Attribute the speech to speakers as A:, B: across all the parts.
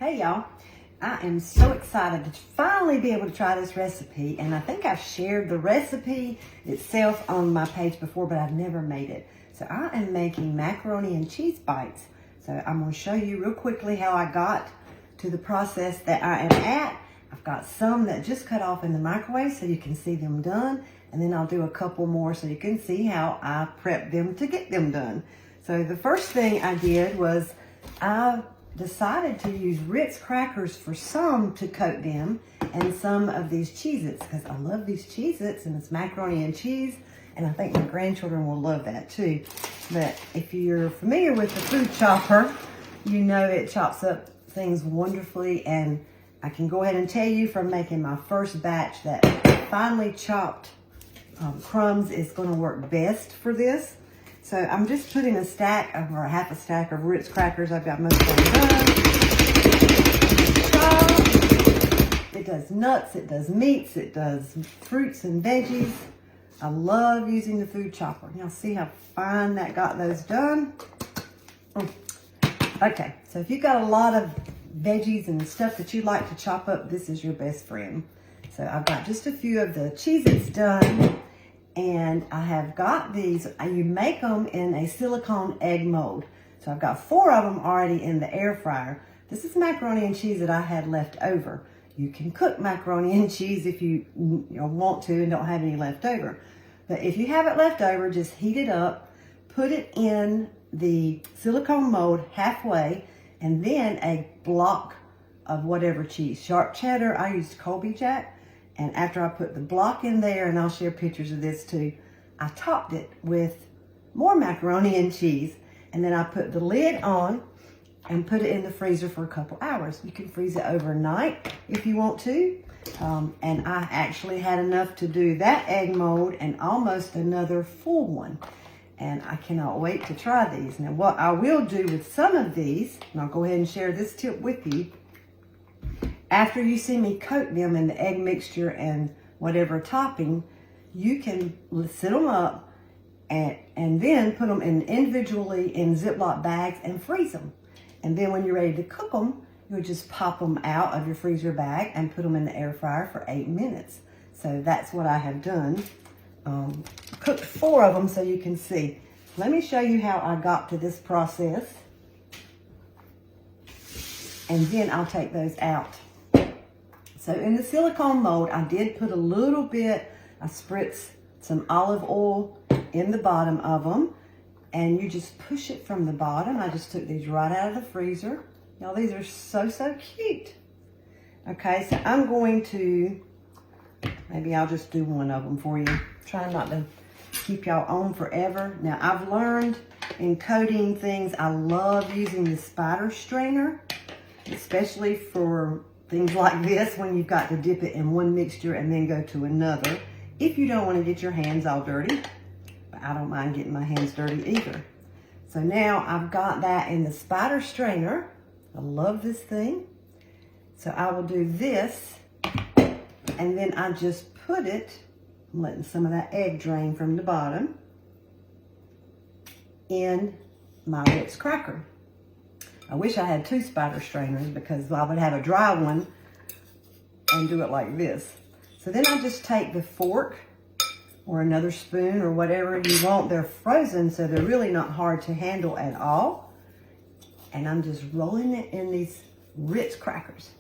A: Hey y'all, I am so excited to finally be able to try this recipe, and I think I've shared the recipe itself on my page before, but I've never made it. So I am making macaroni and cheese bites. So I'm going to show you real quickly how I got to the process that I am at. I've got some that just cut off in the microwave so you can see them done, and then I'll do a couple more so you can see how I prep them to get them done. So the first thing I did was I decided to use Ritz crackers for some to coat them and some of these Cheez-Its because I love these Cheez-Its and it's macaroni and cheese, and I think my grandchildren will love that too. But if you're familiar with the food chopper, you know it chops up things wonderfully, and I can go ahead and tell you from making my first batch that finely chopped crumbs is going to work best for this. So I'm just putting a stack of, or half a stack of Ritz crackers. I've got most of them done. It does nuts, it does meats, it does fruits and veggies. I love using the food chopper. Y'all see how fine that got those done? Okay, so if you've got a lot of veggies and stuff that you like to chop up, this is your best friend. So I've got just a few of the Cheez-Its done. And I have got these, you make them in a silicone egg mold. So I've got 4 of them already in the air fryer. This is macaroni and cheese that I had left over. You can cook macaroni and cheese if you want to and don't have any left over. But if you have it left over, just heat it up, put it in the silicone mold halfway, and then a block of whatever cheese. Sharp cheddar, I used Colby Jack. And after I put the block in there, and I'll share pictures of this too, I topped it with more macaroni and cheese. And then I put the lid on and put it in the freezer for a couple hours. You can freeze it overnight if you want to. And I actually had enough to do that egg mold and almost another full one. And I cannot wait to try these. Now what I will do with some of these, and I'll go ahead and share this tip with you, after you see me coat them in the egg mixture and whatever topping, you can sit them up and then put them in individually in Ziploc bags and freeze them. And then when you're ready to cook them, you'll just pop them out of your freezer bag and put them in the air fryer for 8 minutes. So that's what I have done. Cooked 4 of them so you can see. Let me show you how I got to this process. And then I'll take those out. So in the silicone mold, I did put a little bit, I spritzed some olive oil in the bottom of them, and you just push it from the bottom. I just took these right out of the freezer. Y'all, these are so cute. Okay, so I'm going to, maybe I'll just do one of them for you. Try not to keep y'all on forever. Now I've learned in coating things, I love using the spider strainer, especially for things like this when you've got to dip it in one mixture and then go to another. If you don't want to get your hands all dirty, but I don't mind getting my hands dirty either. So now I've got that in the spider strainer. I love this thing. So I will do this, and then I just put it, I'm letting some of that egg drain from the bottom, in my Ritz cracker. I wish I had 2 spider strainers because I would have a dry one and do it like this. So then I just take the fork or another spoon or whatever you want. They're frozen, so they're really not hard to handle at all. And I'm just rolling it in these Ritz crackers.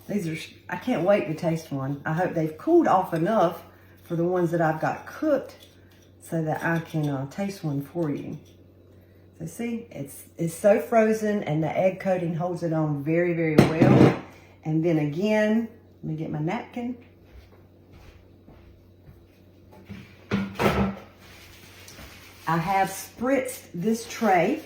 A: These are, I can't wait to taste one. I hope they've cooled off enough for the ones that I've got cooked so that I can taste one for you. So see, it's so frozen, and the egg coating holds it on very well. And then again, let me get my napkin. I have spritzed this tray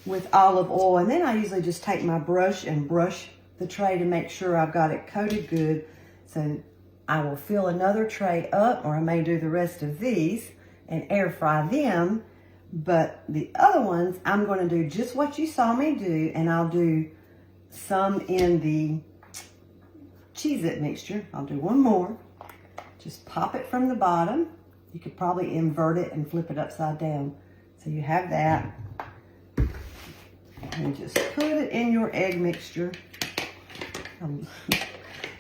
A: with olive oil, and then I usually just take my brush and brush the tray to make sure I've got it coated good. So I will fill another tray up, or I may do the rest of these and air fry them. But the other ones, I'm going to do just what you saw me do, and I'll do some in the Cheez-It mixture. I'll do one more. Just pop it from the bottom. You could probably invert it and flip it upside down. So you have that. And just put it in your egg mixture.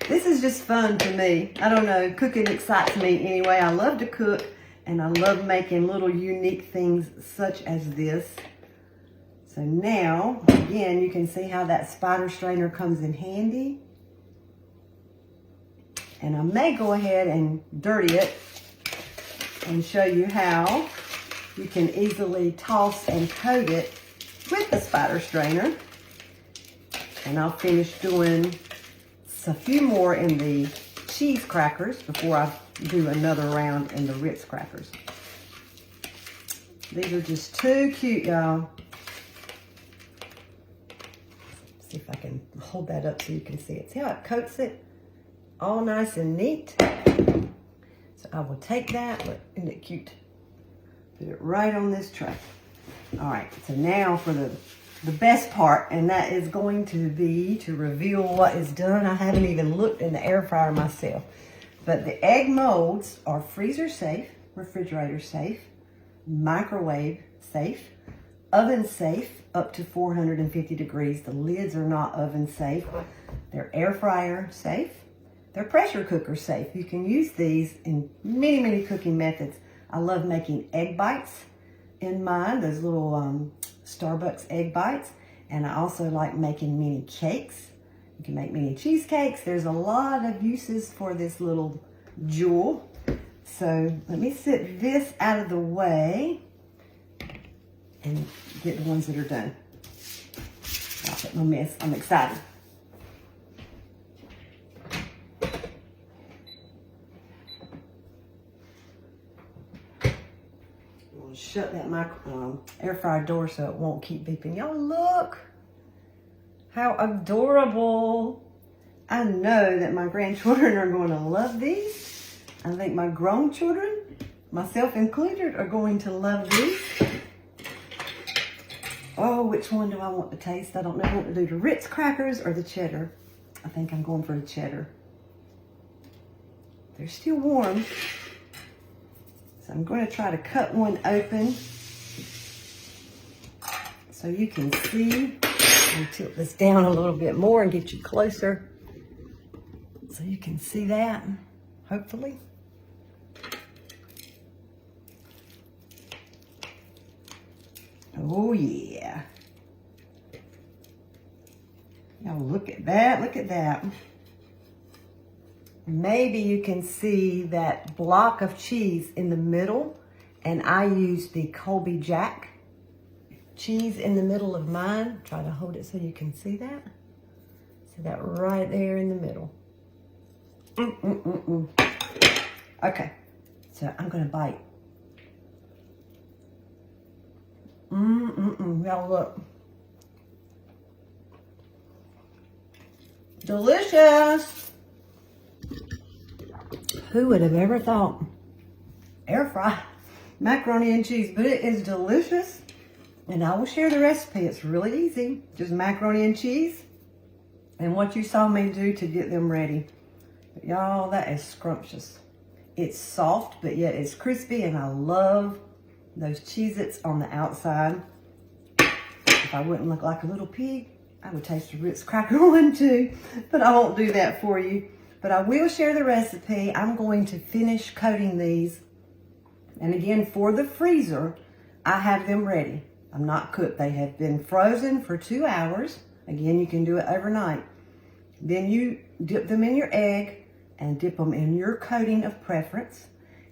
A: This is just fun to me. I don't know, cooking excites me anyway. I love to cook and I love making little unique things such as this. So now, again, you can see how that spider strainer comes in handy. And I may go ahead and dirty it and show you how you can easily toss and coat it with the spider strainer. And I'll finish doing a few more in the cheese crackers before I do another round in the Ritz crackers. These are just too cute, y'all. See if I can hold that up so you can see it. See how it coats it? All nice and neat. So I will take that, look, isn't it cute? Put it right on this tray. All right, so now for the best part, and that is going to be to reveal what is done. I haven't even looked in the air fryer myself. But the egg molds are freezer safe, refrigerator safe, microwave safe, oven safe up to 450 degrees. The lids are not oven safe. They're air fryer safe. They're pressure cooker safe. You can use these in many, many cooking methods. I love making egg bites in mine, those little Starbucks egg bites. And I also like making mini cakes. You can make mini cheesecakes. There's a lot of uses for this little jewel. So let me set this out of the way and get the ones that are done. I'll put no mess. I'm excited. Shut that air fryer door so it won't keep beeping. Y'all look how adorable. I know that my grandchildren are going to love these. I think my grown children, myself included, are going to love these. Oh, which one do I want to taste? I don't know what to do, the Ritz crackers or the cheddar. I think I'm going for the cheddar. They're still warm. So I'm going to try to cut one open so you can see. I'll tilt this down a little bit more and get you closer so you can see that, hopefully. Oh yeah. Now look at that, look at that. Maybe you can see that block of cheese in the middle, and I used the Colby Jack cheese in the middle of mine. Try to hold it so you can see that. See that right there in the middle. Okay, so I'm gonna bite. Y'all look. Delicious. Who would have ever thought air fry macaroni and cheese, but it is delicious. And I will share the recipe. It's really easy. Just macaroni and cheese and what you saw me do to get them ready. But y'all, that is scrumptious. It's soft, but yet it's crispy, and I love those Cheez-Its on the outside. If I wouldn't look like a little pig, I would taste a Ritz cracker one too, but I won't do that for you. But I will share the recipe. I'm going to finish coating these. And again, for the freezer, I have them ready. I'm not cooked. They have been frozen for 2 hours. Again, you can do it overnight. Then you dip them in your egg and dip them in your coating of preference.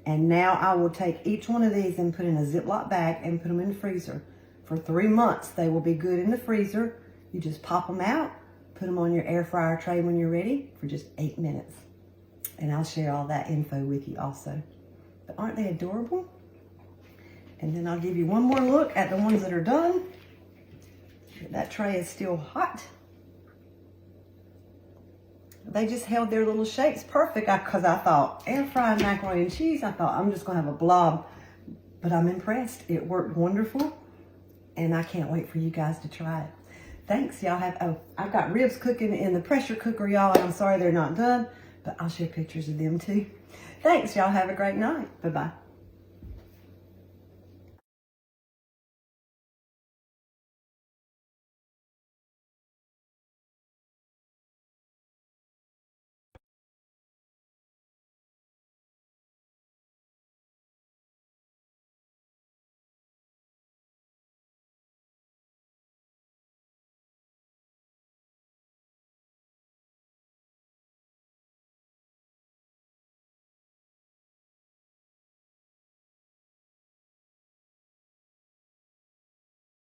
A: And now I will take each one of these and put in a Ziploc bag and put them in the freezer. For 3 months, they will be good in the freezer. You just pop them out, put them on your air fryer tray when you're ready for just 8 minutes. And I'll share all that info with you also. But aren't they adorable? And then I'll give you one more look at the ones that are done. That tray is still hot. They just held their little shapes perfect because I thought air fried macaroni and cheese, I thought I'm just gonna have a blob. But I'm impressed. It worked wonderful. And I can't wait for you guys to try it. Thanks, y'all. I've got ribs cooking in the pressure cooker, y'all, and I'm sorry they're not done, but I'll share pictures of them too. Thanks, y'all. Have a great night. Bye-bye.